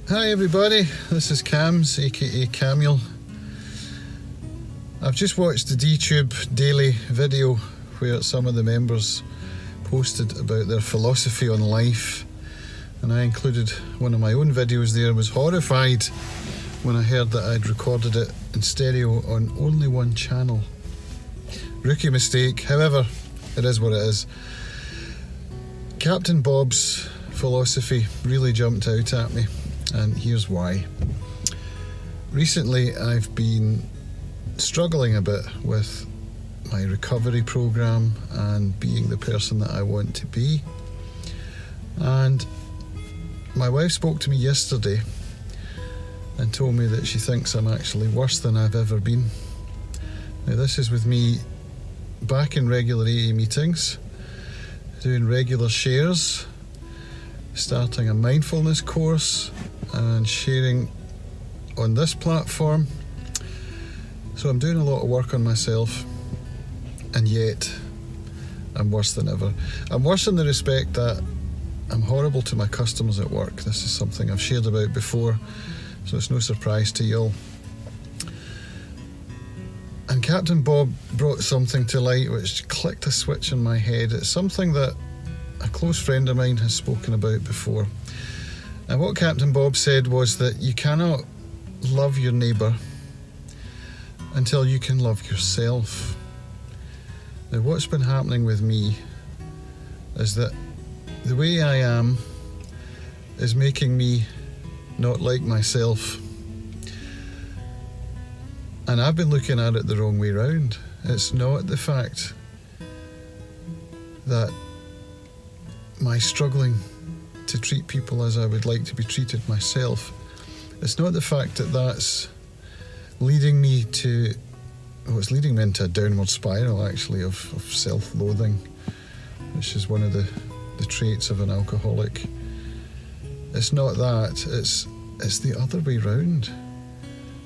Hi everybody, this is Cams, aka Camule. I've just watched the DTube daily video where some of the members posted about their philosophy on life, and I included one of my own videos there and was horrified when I heard that I'd recorded it in stereo on only one channel. Rookie mistake, however, it is what it is. Captain Bob's philosophy really jumped out at me, and here's why. Recently I've been struggling a bit with my recovery program and being the person that I want to be, and my wife spoke to me yesterday and told me that she thinks I'm actually worse than I've ever been. Now this is with me back in regular AA meetings, doing regular shares, starting a mindfulness course and sharing on this platform. So I'm doing a lot of work on myself, and yet I'm worse than ever. I'm worse in the respect that I'm horrible to my customers at work. This is something I've shared about before, so it's no surprise to you all. And Captain Bob brought something to light which clicked a switch in my head. It's something that a close friend of mine has spoken about before. And what Captain Bob said was that you cannot love your neighbour until you can love yourself. Now what's been happening with me is that the way I am is making me not like myself. And I've been looking at it the wrong way round. It's not the fact that my struggling to treat people as I would like to be treated myself, it's not the fact that that's leading me to, it's leading me into a downward spiral actually of self-loathing, which is one of the traits of an alcoholic. It's not that, it's the other way round.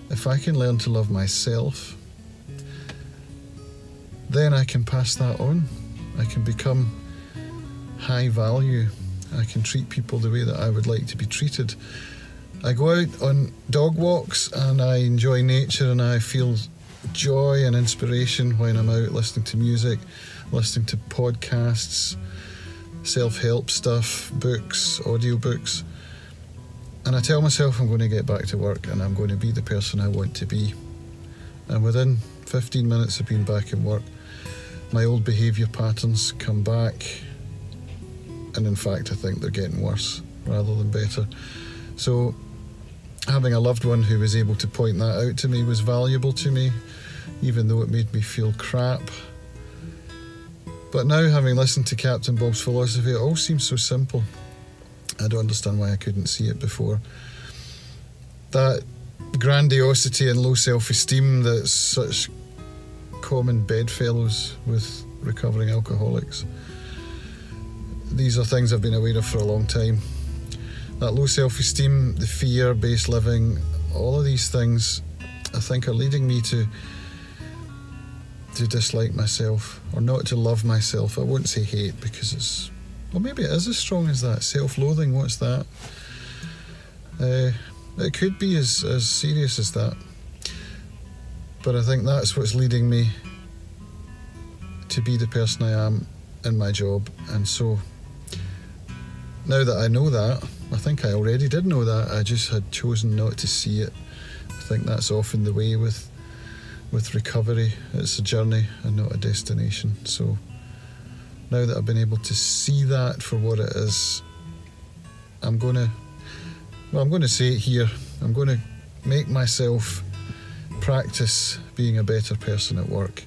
If I can learn to love myself, then I can pass that on. I can become high value. I can treat people the way that I would like to be treated. I go out on dog walks and I enjoy nature, and I feel joy and inspiration when I'm out listening to music, listening to podcasts, self-help stuff, books, audiobooks. And I tell myself I'm going to get back to work and I'm going to be the person I want to be. And within 15 minutes of being back in work, my old behaviour patterns come back. And in fact, I think they're getting worse rather than better. So having a loved one who was able to point that out to me was valuable to me, even though it made me feel crap. But now, having listened to Captain Bob's philosophy, it all seems so simple. I don't understand why I couldn't see it before. That grandiosity and low self-esteem that's such common bedfellows with recovering alcoholics. These are things I've been aware of for a long time. That low self-esteem, the fear-based living, all of these things I think are leading me to dislike myself, or not to love myself. I won't say hate, because it's, well, maybe it is as strong as that. Self-loathing, what's that? It could be as serious as that. But I think that's what's leading me to be the person I am in my job. And so now that I know that, I think I already did know that, I just had chosen not to see it. I think that's often the way with recovery. It's a journey and not a destination. So now that I've been able to see that for what it is, I'm going to say it here. I'm going to make myself practice being a better person at work.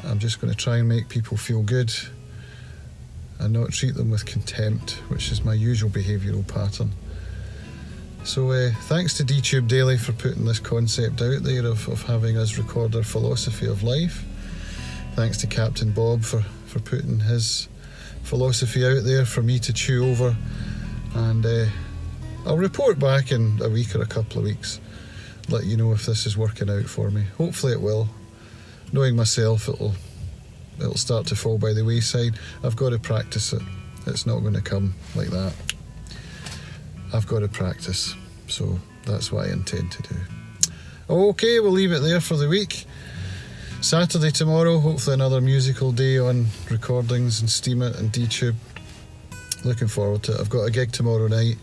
I'm just going to try and make people feel good and not treat them with contempt, which is my usual behavioural pattern. So thanks to DTube Daily for putting this concept out there of having us record our philosophy of life. Thanks to Captain Bob for putting his philosophy out there for me to chew over. And I'll report back in a week or a couple of weeks, let you know if this is working out for me. Hopefully it will. Knowing myself, it'll start to fall by the wayside. I've got to practice it. It's not going to come like that. I've got to practice. So that's what I intend to do. Okay, we'll leave it there for the week. Saturday tomorrow, hopefully another musical day on recordings and Steam It and DTube. Looking forward to it. I've got a gig tomorrow night.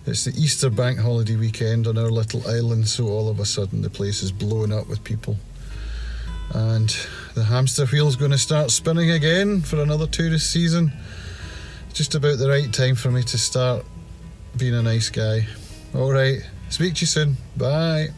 It's the Easter bank holiday weekend on our little island, so all of a sudden the place is blowing up with people. And the hamster wheel's going to start spinning again for another tourist season. Just about the right time for me to start being a nice guy. Alright, speak to you soon. Bye.